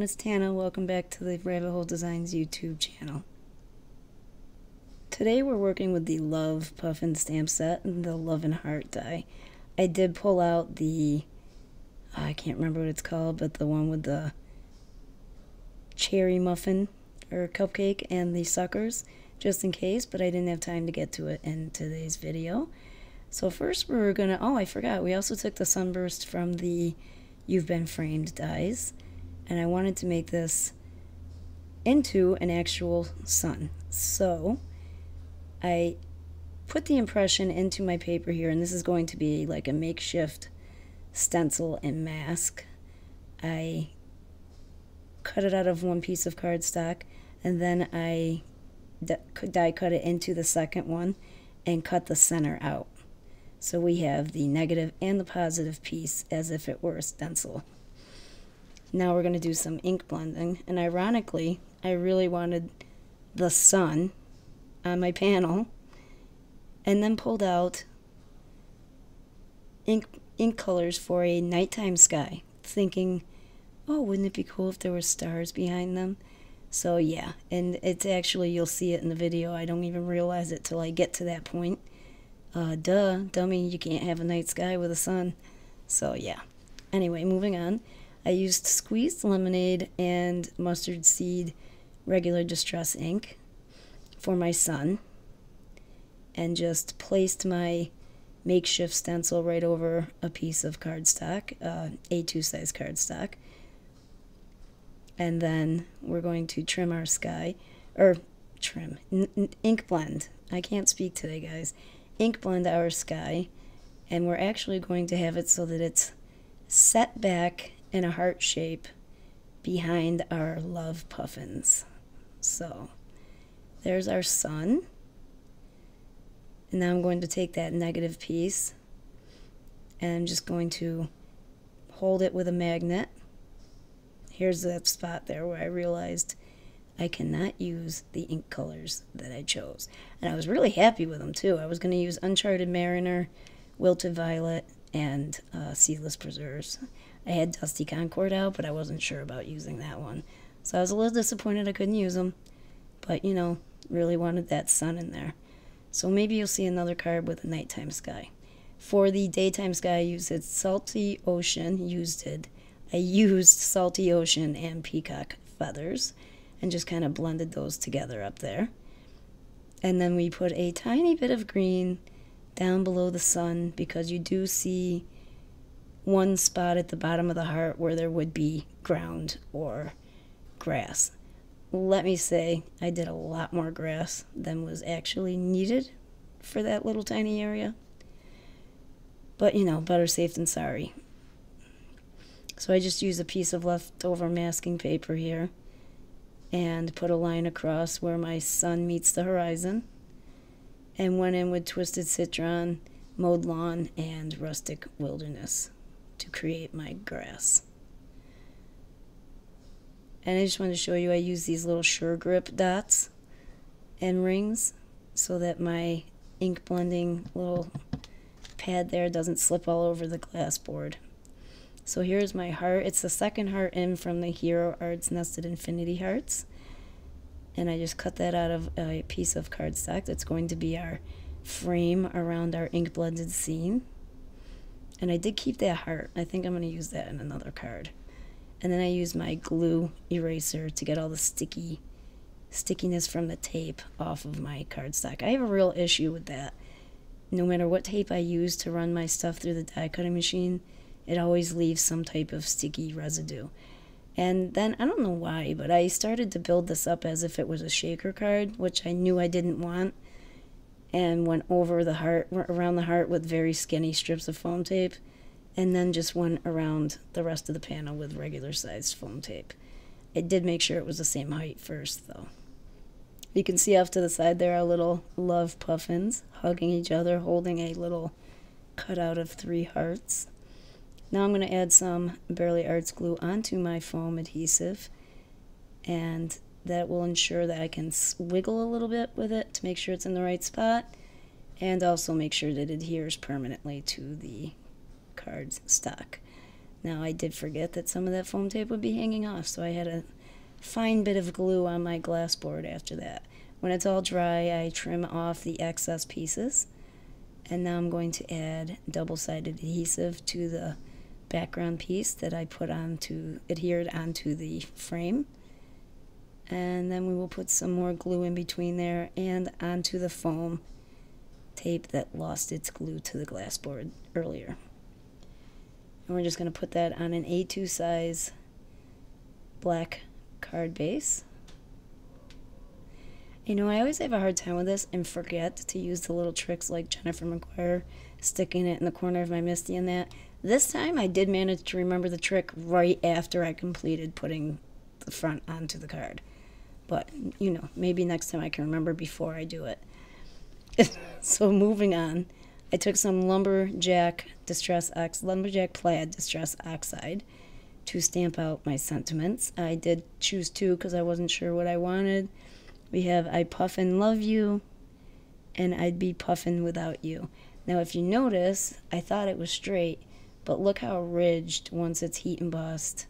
everyone, it's Tana. Welcome back to the Rabbit Hole Designs YouTube channel. Today we're working with the Love Puffin stamp set and the Love and Heart die. I did pull out the, I can't remember what it's called, but the one with the cherry muffin or cupcake and the suckers, just in case, but I didn't have time to get to it in today's video. So first we're gonna, oh I forgot, we also took the sunburst from the You've Been Framed dies, and I wanted to make this into an actual sun. So I put the impression into my paper here, and this is going to be like a makeshift stencil and mask. I cut it out of one piece of cardstock, and then I die cut it into the second one and cut the center out. So we have the negative and the positive piece as if it were a stencil. Now we're going to do some ink blending, and ironically, I really wanted the sun on my panel, and then pulled out ink colors for a nighttime sky, thinking, oh, wouldn't it be cool if there were stars behind them? So yeah, and it's actually, you'll see it in the video, I don't even realize it till I get to that point. Dummy, you can't have a night sky with a sun. So yeah. Anyway, moving on. I used squeezed lemonade and mustard seed regular distress ink for my sun, and just placed my makeshift stencil right over a piece of cardstock, A2 size cardstock. And then we're going to trim our sky, or ink blend. I can't speak today, guys. Ink blend our sky, and we're actually going to have it so that it's set back in a heart shape behind our Love Puffins. So there's our sun, and now I'm going to take that negative piece and I'm just going to hold it with a magnet. Here's that spot there where I realized I cannot use the ink colors that I chose. And I was really happy with them too. I was going to use Uncharted Mariner, Wilted Violet, and Seedless Preserves. I had Dusty Concord out, but I wasn't sure about using that one. So I was a little disappointed I couldn't use them. But, you know, really wanted that sun in there. So maybe you'll see another card with a nighttime sky. For the daytime sky, I used Salty Ocean. I used Salty Ocean and Peacock Feathers, and just kind of blended those together up there. And then we put a tiny bit of green down below the sun, because you do see one spot at the bottom of the heart where there would be ground or grass. Let me say, I did a lot more grass than was actually needed for that little tiny area. But, you know, better safe than sorry. So I just used a piece of leftover masking paper here and put a line across where my sun meets the horizon, and went in with Twisted Citron, Mowed Lawn, and Rustic Wilderness to create my grass. And I just wanted to show you I use these little Sure Grip dots and rings so that my ink blending little pad there doesn't slip all over the glass board. So here's my heart. It's the second heart in from the Hero Arts Nested Infinity Hearts. And I just cut that out of a piece of cardstock that's going to be our frame around our ink blended scene. And I did keep that heart. I think I'm going to use that in another card. And then I used my glue eraser to get all the stickiness from the tape off of my cardstock. I have a real issue with that. No matter what tape I use to run my stuff through the die cutting machine, it always leaves some type of sticky residue. And then, I don't know why, but I started to build this up as if it was a shaker card, which I knew I didn't want, and went over the heart, around the heart with very skinny strips of foam tape, and then just went around the rest of the panel with regular sized foam tape. It did make sure it was the same height first, though. You can see off to the side there are little Love Puffins hugging each other, holding a little cutout of 3 hearts. Now I'm going to add some Barely Arts glue onto my foam adhesive, and that will ensure that I can wiggle a little bit with it to make sure it's in the right spot, and also make sure that it adheres permanently to the card stock. Now, I did forget that some of that foam tape would be hanging off, so I had a fine bit of glue on my glass board after that. When it's all dry, I trim off the excess pieces. And now I'm going to add double-sided adhesive to the background piece that I put adhered onto the frame. And then we will put some more glue in between there and onto the foam tape that lost its glue to the glass board earlier. And we're just going to put that on an A2 size black card base. You know, I always have a hard time with this and forget to use the little tricks like Jennifer McGuire sticking it in the corner of my Misty and that. This time I did manage to remember the trick right after I completed putting the front onto the card. But, you know, maybe next time I can remember before I do it. So moving on, I took some lumberjack plaid distress oxide to stamp out my sentiments. I did choose 2 because I wasn't sure what I wanted. We have I Puffin Love You and I'd Be Puffin Without You. Now if you notice, I thought it was straight, but look how ridged once it's heat embossed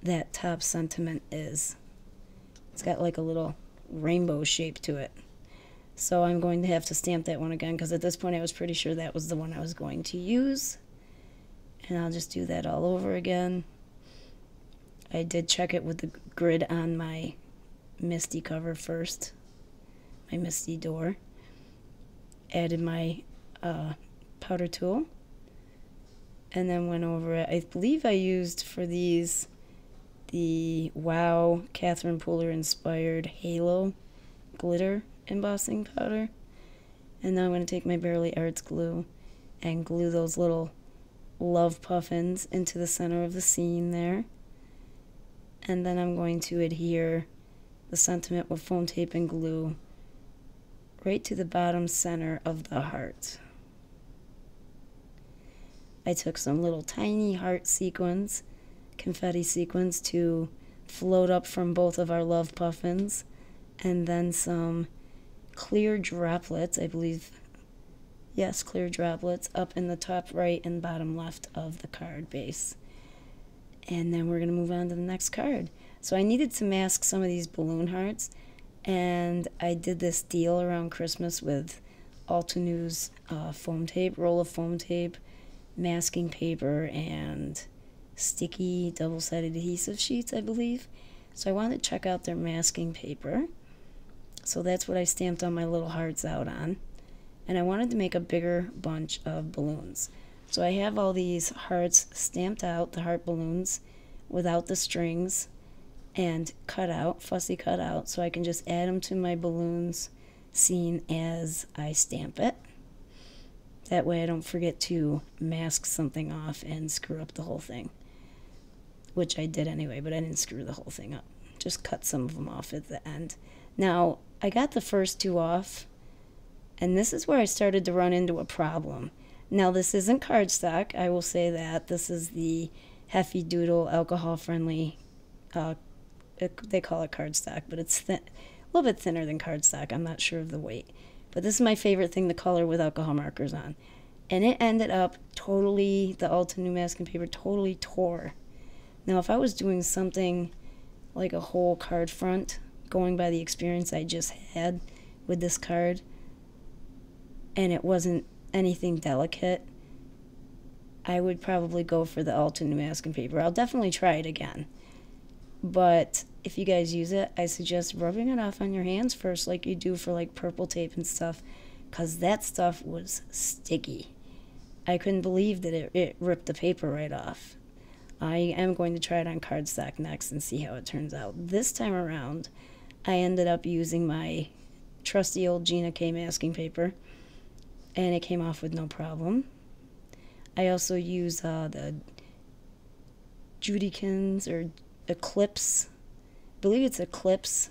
that top sentiment is. It's got like a little rainbow shape to it. So I'm going to have to stamp that one again because at this point I was pretty sure that was the one I was going to use. And I'll just do that all over again. I did check it with the grid on my Misty cover first, my Misty door. Added my powder tool and then went over it. I believe I used for these the Wow Catherine Pooler inspired Halo glitter embossing powder. And now I'm going to take my Bearly Arts glue and glue those little love puffins into the center of the scene there. And then I'm going to adhere the sentiment with foam tape and glue right to the bottom center of the heart. I took some little tiny heart sequins, confetti sequins, to float up from both of our love puffins, and then some clear droplets, I believe, yes, clear droplets up in the top right and bottom left of the card base. And then we're going to move on to the next card. So I needed to mask some of these balloon hearts, and I did this deal around Christmas with Altenews foam tape, roll of foam tape, masking paper, and sticky double-sided adhesive sheets, I believe. So I wanted to check out their masking paper. So that's what I stamped on my little hearts out on. And I wanted to make a bigger bunch of balloons. So I have all these hearts stamped out, the heart balloons, without the strings, and cut out, fussy cut out, so I can just add them to my balloons scene as I stamp it. That way I don't forget to mask something off and screw up the whole thing. Which I did anyway, but I didn't screw the whole thing up. Just cut some of them off at the end. Now, I got the first 2 off, and this is where I started to run into a problem. Now, this isn't cardstock, I will say that. This is the Heffy Doodle alcohol-friendly, they call it cardstock, but it's thin, a little bit thinner than cardstock. I'm not sure of the weight. But this is my favorite thing to color with alcohol markers on. And it ended up totally, the Altenews masking paper totally tore. Now, if I was doing something like a whole card front, going by the experience I just had with this card, and it wasn't anything delicate, I would probably go for the Altenews masking paper. I'll definitely try it again. But if you guys use it, I suggest rubbing it off on your hands first like you do for like purple tape and stuff, because that stuff was sticky. I couldn't believe that it ripped the paper right off. I am going to try it on cardstock next and see how it turns out. This time around, I ended up using my trusty old Gina K masking paper, and it came off with no problem. I also use the Judykins or Eclipse, I believe it's Eclipse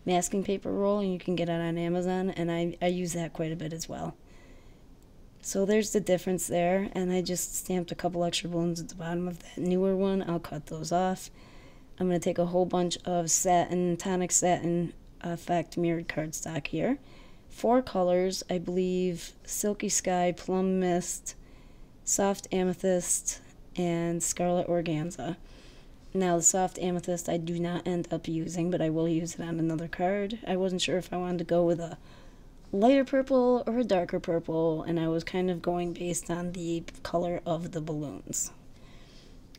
masking paper roll, and you can get it on Amazon, and I use that quite a bit as well. So there's the difference there, and I just stamped a couple extra balloons at the bottom of that newer one. I'll cut those off. I'm going to take a whole bunch of satin, tonic satin effect mirrored cardstock here. 4 colors, I believe: Silky Sky, Plum Mist, Soft Amethyst, and Scarlet Organza. Now, the soft amethyst I do not end up using, but I will use it on another card. I wasn't sure if I wanted to go with a lighter purple or a darker purple, and I was kind of going based on the color of the balloons.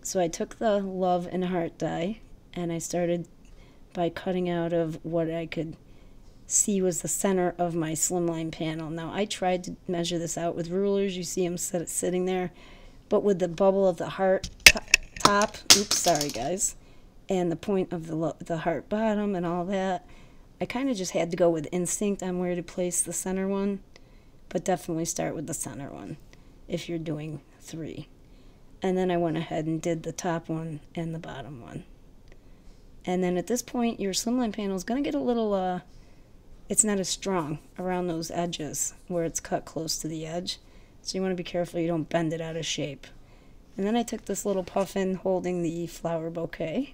So I took the love and heart die, and I started by cutting out of what I could see was the center of my slimline panel. Now, I tried to measure this out with rulers. You see them sitting there, but with the bubble of the heart top, oops, sorry guys, and the point of the heart bottom and all that, I kind of just had to go with instinct on where to place the center one, but definitely start with the center one if you're doing 3. And then I went ahead and did the top one and the bottom one. And then at this point, your slimline panel is going to get a little, it's not as strong around those edges where it's cut close to the edge. So you want to be careful you don't bend it out of shape. And then I took this little puffin holding the flower bouquet,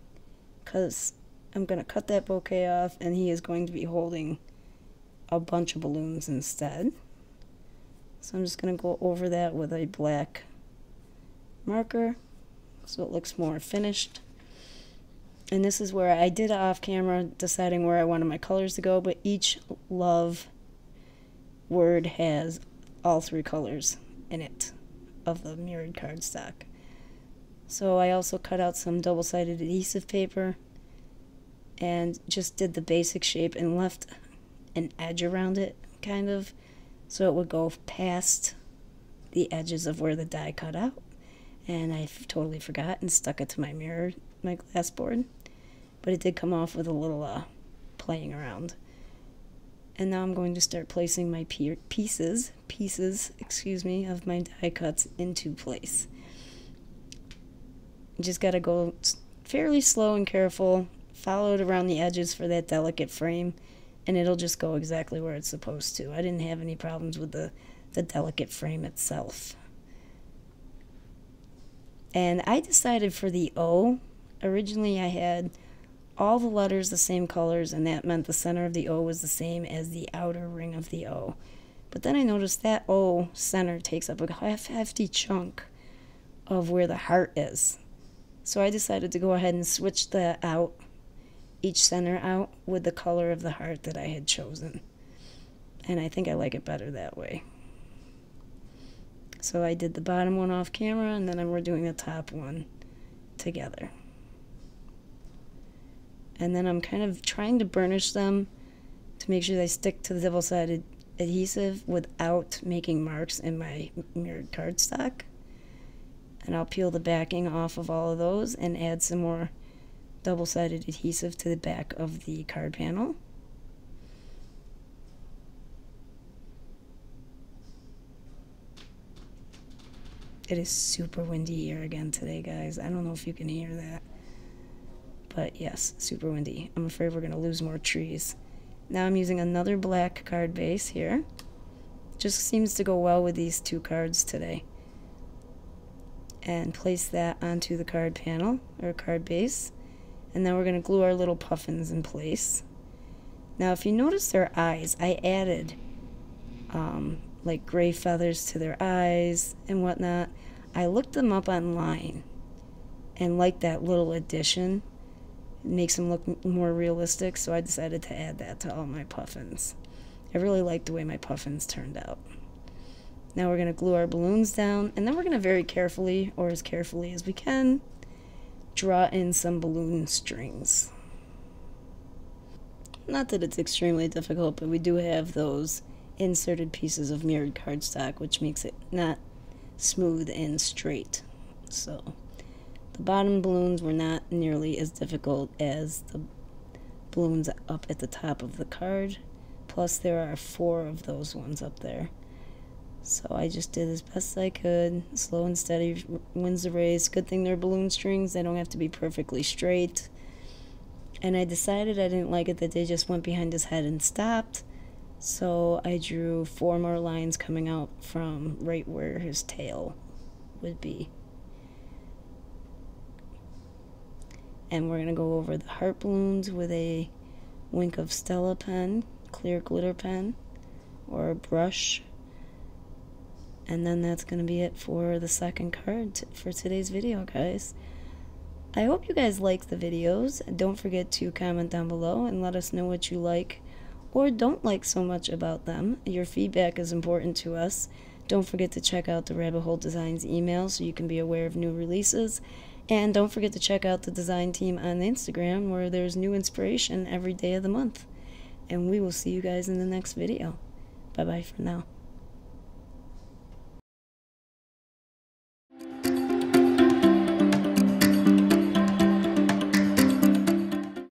because I'm going to cut that bouquet off, and he is going to be holding a bunch of balloons instead. So I'm just going to go over that with a black marker so it looks more finished. And this is where I did off camera deciding where I wanted my colors to go, but each love word has all 3 colors in it of the mirrored cardstock. So I also cut out some double-sided adhesive paper and just did the basic shape and left an edge around it, kind of, so it would go past the edges of where the die cut out. And I totally forgot and stuck it to my mirror, my glass board. But it did come off with a little playing around. And now I'm going to start placing my pieces, of my die cuts into place. You just got to go fairly slow and careful, follow it around the edges for that delicate frame, and it'll just go exactly where it's supposed to. I didn't have any problems with the delicate frame itself. And I decided for the O, originally I had all the letters the same colors, and that meant the center of the O was the same as the outer ring of the O. But then I noticed that O center takes up a hefty chunk of where the heart is. So I decided to go ahead and switch that out, each center out, with the color of the heart that I had chosen. And I think I like it better that way. So I did the bottom one off camera, and then we're doing the top one together. And then I'm kind of trying to burnish them to make sure they stick to the double-sided adhesive without making marks in my mirrored cardstock. And I'll peel the backing off of all of those and add some more double-sided adhesive to the back of the card panel. It is super windy here again today, guys. I don't know if you can hear that. But yes, super windy. I'm afraid we're going to lose more trees. Now I'm using another black card base here. Just seems to go well with these 2 cards today. And place that onto the card panel, or card base. And then we're going to glue our little puffins in place. Now if you notice their eyes, I added like gray feathers to their eyes and whatnot. I looked them up online and liked that little addition. It makes them look more realistic, so I decided to add that to all my puffins. I really like the way my puffins turned out. Now we're going to glue our balloons down, and then we're going to very carefully, or as carefully as we can, draw in some balloon strings. Not that it's extremely difficult, but we do have those inserted pieces of mirrored cardstock, which makes it not smooth and straight. So the bottom balloons were not nearly as difficult as the balloons up at the top of the card. Plus there are 4 of those ones up there. So I just did as best I could. Slow and steady wins the race. Good thing they're balloon strings. They don't have to be perfectly straight. And I decided I didn't like it that they just went behind his head and stopped. So I drew 4 more lines coming out from right where his tail would be. And we're going to go over the heart balloons with a Wink of Stella pen, clear glitter pen, or a brush. And then that's going to be it for the second card for today's video, guys. I hope you guys like the videos. Don't forget to comment down below and let us know what you like or don't like so much about them. Your feedback is important to us. Don't forget to check out the Rabbit Hole Designs email so you can be aware of new releases. And don't forget to check out the design team on Instagram where there's new inspiration every day of the month. And we will see you guys in the next video. Bye-bye for now.